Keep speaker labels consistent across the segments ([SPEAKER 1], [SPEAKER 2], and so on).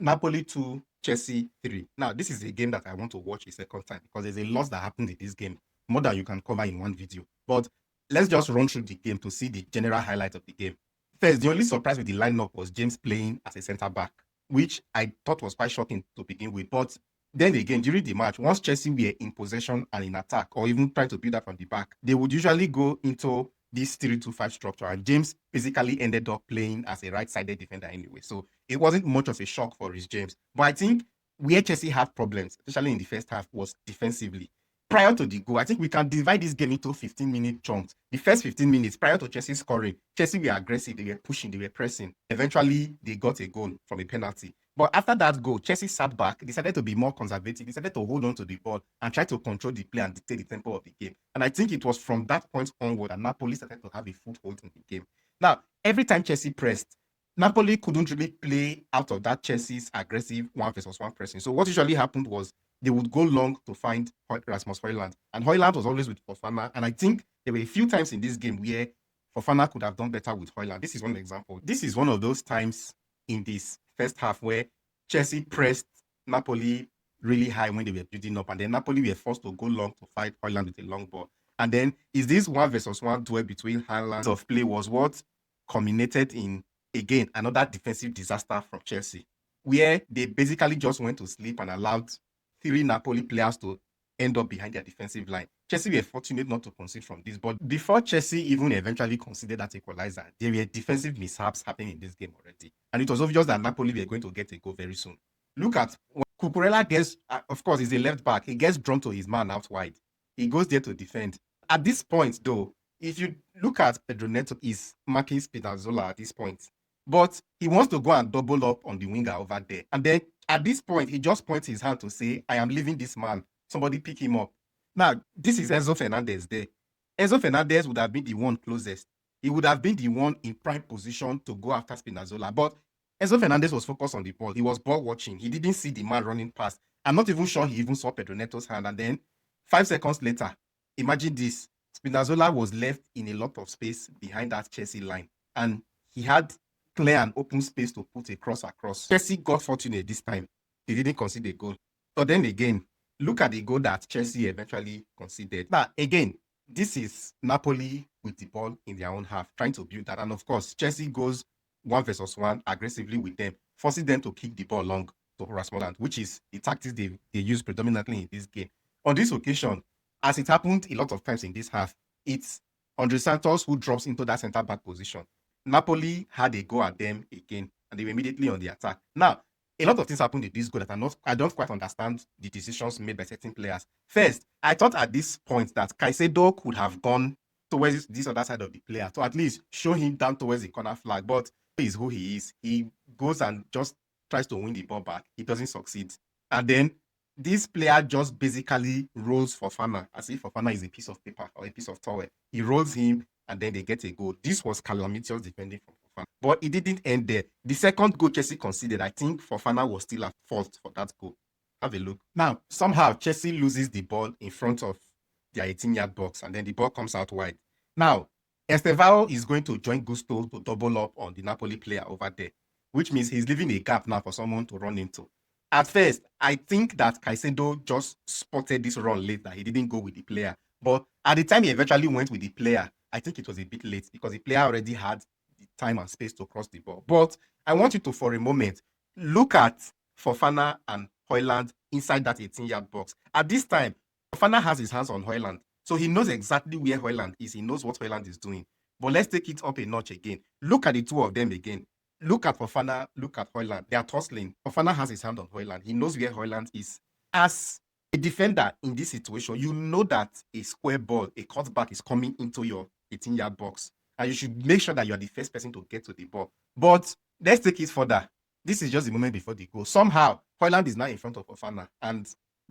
[SPEAKER 1] Napoli 2, Chelsea 3. Now, this is a game that I want to watch a second time because there's a lot that happened in this game, more than you can cover in one video. But let's just run through the game to see the general highlight of the game. First, the only surprise with the lineup was James playing as a centre back, which I thought was quite shocking to begin with. But then again, during the match, once Chelsea were in possession and in attack, or even trying to build up from the back, they would usually go into this 3-2-5 structure. And James basically ended up playing as a right-sided defender anyway. So it wasn't much of a shock for Rhys James. But I think where Chelsea had problems, especially in the first half, was defensively. Prior to the goal, I think we can divide this game into 15-minute chunks. The first 15 minutes, prior to Chelsea scoring, Chelsea were aggressive, they were pushing, they were pressing. Eventually, they got a goal from a penalty. But after that goal, Chelsea sat back, decided to be more conservative, decided to hold on to the ball and try to control the play and dictate the tempo of the game. And I think it was from that point onward that Napoli started to have a foothold in the game. Now, every time Chelsea pressed, Napoli couldn't really play out of that Chelsea's aggressive 1-versus-1 pressing. So what usually happened was they would go long to find Rasmus Højlund. And Højlund was always with Fofana. And I think there were a few times in this game where Fofana could have done better with Højlund. This is one example. This is one of those times in this first half where Chelsea pressed Napoli really high when they were building up. And then Napoli were forced to go long to fight Højlund with a long ball. And then is this 1-versus-1 duel between Haaland of play was what culminated in, again, another defensive disaster from Chelsea, where they basically just went to sleep and allowed 3 Napoli players to end up behind their defensive line. Chelsea were fortunate not to concede from this, but before Chelsea even eventually considered that equalizer, there were defensive mishaps happening in this game already. And it was obvious that Napoli were going to get a goal very soon. Look at when Cucurella gets, of course, he's a left back. He gets drawn to his man out wide. He goes there to defend. At this point, though, if you look at Pedro Neto, is marking Spinazzola at this point. But he wants to go and double up on the winger over there. And then at this point, he just points his hand to say, I am leaving this man. Somebody pick him up. Now, this is Enzo Fernandez there. Enzo Fernandez would have been the one closest. He would have been the one in prime position to go after Spinazzola. But Enzo Fernandez was focused on the ball. He was ball watching. He didn't see the man running past. I'm not even sure he even saw Pedro Neto's hand. And then 5 seconds later, imagine this. Spinazzola was left in a lot of space behind that Chelsea line. And he had clear and open space to put a cross across. Chelsea got fortunate this time. They didn't concede a goal. But then again, look at the goal that Chelsea eventually conceded. Now, again, this is Napoli with the ball in their own half, trying to build that. And of course, Chelsea goes 1-versus-1 aggressively with them, forcing them to kick the ball long to Rasmus Højlund, which is the tactics they use predominantly in this game. On this occasion, as it happened a lot of times in this half, it's Andre Santos who drops into that centre-back position. Napoli had a go at them again, and they were immediately on the attack. Now, a lot of things happened in this goal that I don't quite understand the decisions made by certain players. First, I thought at this point that Caicedo could have gone towards this other side of the player to at least show him down towards the corner flag, but he is who he is. He goes and just tries to win the ball back. He doesn't succeed. And then this player just basically rolls Fofana as if Fofana is a piece of paper or a piece of towel. He rolls him and then they get a goal. This was calamitous defending from Fofana. But it didn't end there. The second goal Chelsea conceded, I think Fofana was still at fault for that goal. Have a look. Now, somehow Chelsea loses the ball in front of their 18-yard box and then the ball comes out wide. Now, Estevao is going to join Gusto to double up on the Napoli player over there, which means he's leaving a gap now for someone to run into. At first, I think that Caicedo just spotted this run late, that he didn't go with the player. But at the time he eventually went with the player, I think it was a bit late because the player already had the time and space to cross the ball. But I want you to, for a moment, look at Fofana and Højlund inside that 18-yard box. At this time, Fofana has his hands on Højlund. So he knows exactly where Højlund is. He knows what Højlund is doing. But let's take it up a notch again. Look at the two of them again. Look at Fofana, look at Højlund. They are tussling. Fofana has his hand on Højlund. He knows where Højlund is. As a defender in this situation, you know that a square ball, a cutback is coming into your 18-yard box. And you should make sure that you are the first person to get to the ball. But let's take it further. This is just the moment before the goal. Somehow, Højlund is now in front of Fofana and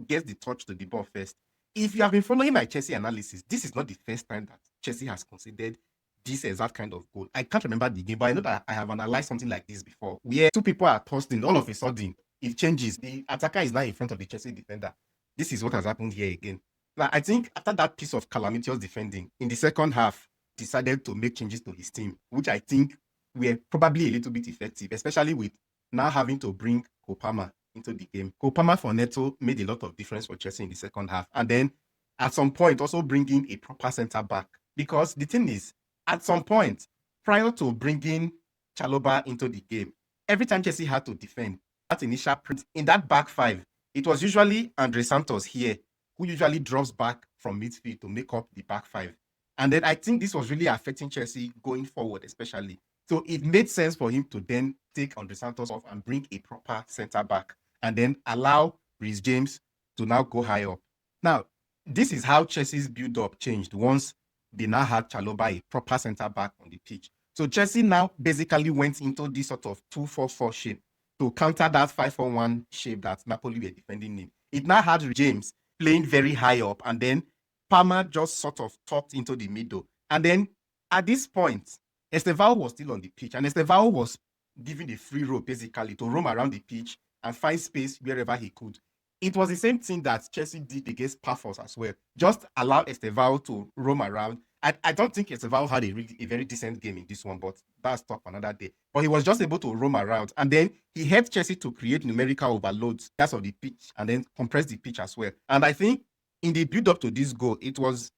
[SPEAKER 1] gets the touch to the ball first. If you have been following my Chelsea analysis, this is not the first time that Chelsea has considered this exact kind of goal. I can't remember the game, but I know that I have analyzed something like this before, where two people are tossing, all of a sudden, it changes. The attacker is now in front of the Chelsea defender. This is what has happened here again. Now, I think after that piece of calamitous defending, in the second half, decided to make changes to his team, which I think were probably a little bit effective, especially with now having to bring Palmer into the game. Cole Palmer for Neto made a lot of difference for Chelsea in the second half. And then at some point, also bringing a proper centre back. Because the thing is, at some point, prior to bringing Chalobah into the game, every time Chelsea had to defend, that initial print in that back five, it was usually Andre Santos here who usually drops back from midfield to make up the back five. And then I think this was really affecting Chelsea going forward, especially. So it made sense for him to then take Andre Santos off and bring a proper centre back and then allow Reece James to now go high up. Now, this is how Chelsea's build-up changed once they now had Chalobah, a proper centre back on the pitch. So Chelsea now basically went into this sort of 2-4-4 shape to counter that 5-4-1 shape that Napoli were defending in. It now had James playing very high up, and then Palmer just sort of tucked into the middle. And then at this point, Estevao was still on the pitch, and Estevao was given the free roam basically to roam around the pitch and find space wherever he could. It was the same thing that Chelsea did against Pafos as well. Just allow Estevao to roam around. I don't think Estevao had a very decent game in this one, but that's talk for another day. But he was just able to roam around. And then he helped Chelsea to create numerical overloads that's of the pitch and then compress the pitch as well. And I think in the build-up to this goal, it was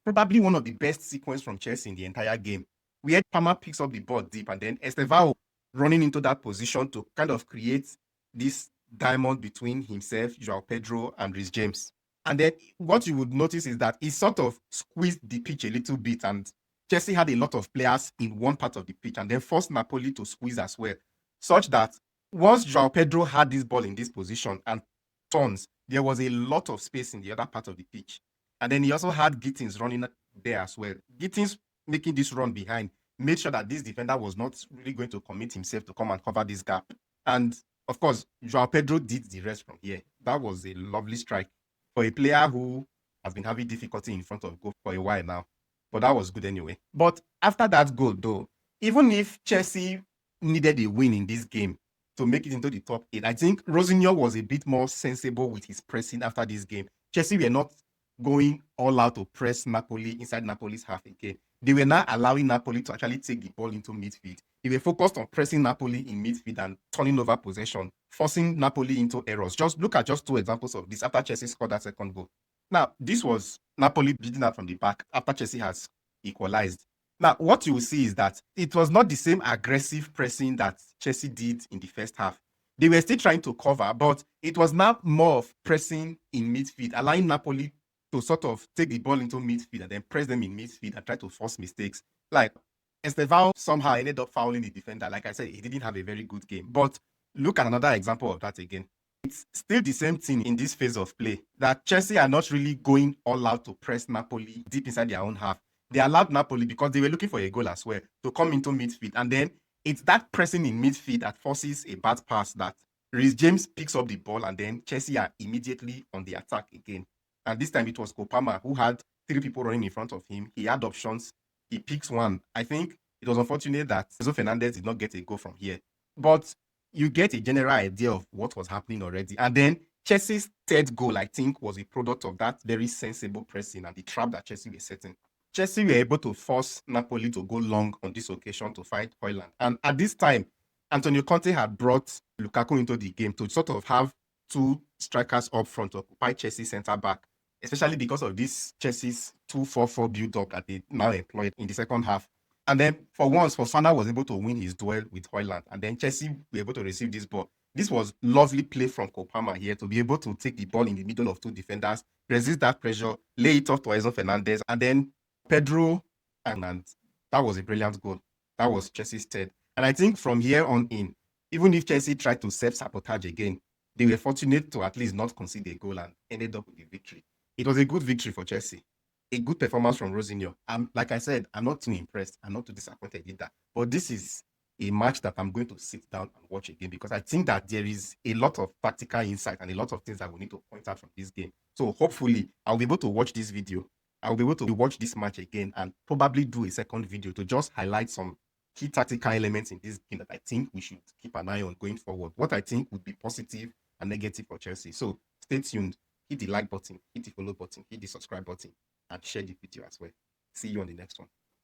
[SPEAKER 1] probably one of the best sequences from Chelsea in the entire game. We had Palmer picks up the ball deep and then Estevao running into that position to kind of create this diamond between himself, João Pedro, and Reece James. And then what you would notice is that he sort of squeezed the pitch a little bit, and Chelsea had a lot of players in one part of the pitch and then forced Napoli to squeeze as well, such that once João Pedro had this ball in this position and turns, there was a lot of space in the other part of the pitch. And then he also had Gittins running there as well. Gittins making this run behind made sure that this defender was not really going to commit himself to come and cover this gap. And of course, João Pedro did the rest from here. That was a lovely strike for a player who has been having difficulty in front of goal for a while now. But that was good anyway. But after that goal, though, even if Chelsea needed a win in this game to make it into the top 8, I think Rosinho was a bit more sensible with his pressing after this game. Chelsea were not going all out to press Napoli inside Napoli's half again. They were not allowing Napoli to actually take the ball into midfield. They were focused on pressing Napoli in midfield and turning over possession, forcing Napoli into errors. Just look at just two examples of this after Chelsea scored that second goal. Now, this was Napoli beating out from the back after Chelsea has equalized. Now, what you will see is that it was not the same aggressive pressing that Chelsea did in the first half. They were still trying to cover, but it was now more of pressing in midfield, allowing Napoli to sort of take the ball into midfield and then press them in midfield and try to force mistakes. Like, Estevao somehow ended up fouling the defender. Like I said, he didn't have a very good game. But look at another example of that again. It's still the same thing in this phase of play, that Chelsea are not really going all out to press Napoli deep inside their own half. They allowed Napoli, because they were looking for a goal as well, to come into midfield. And then it's that pressing in midfield that forces a bad pass that Reece James picks up the ball and then Chelsea are immediately on the attack again. And this time it was Cole Palmer who had three people running in front of him. He had options. He picks one. I think it was unfortunate that Enzo Fernandez did not get a goal from here. But you get a general idea of what was happening already. And then Chelsea's third goal, I think, was a product of that very sensible pressing and the trap that Chelsea were setting. Chelsea were able to force Napoli to go long on this occasion to fight Højlund. And at this time, Antonio Conte had brought Lukaku into the game to sort of have two strikers up front to occupy Chelsea's centre back, especially because of this Chelsea's 2-4-4 build-up that they now employed in the second half. And then for once, Fofana was able to win his duel with Højlund, and then Chelsea were able to receive this ball. This was lovely play from Cole Palmer here to be able to take the ball in the middle of two defenders, resist that pressure, lay it off to Enzo Fernandez, and then Pedro, and that was a brilliant goal. That was Chelsea's third. And I think from here on in, even if Chelsea tried to self-sabotage again, they were fortunate to at least not concede a goal and ended up with a victory. It was a good victory for Chelsea. A good performance from Rosinho. Like I said, I'm not too impressed. I'm not too disappointed in that. But this is a match that I'm going to sit down and watch again, because I think that there is a lot of tactical insight and a lot of things that we need to point out from this game. So hopefully I'll be able to watch this video. I'll be able to watch this match again and probably do a second video to just highlight some key tactical elements in this game that I think we should keep an eye on going forward. What I think would be positive and negative for Chelsea. So stay tuned. Hit the like button, hit the follow button, hit the subscribe button, and share the video as well. See you on the next one.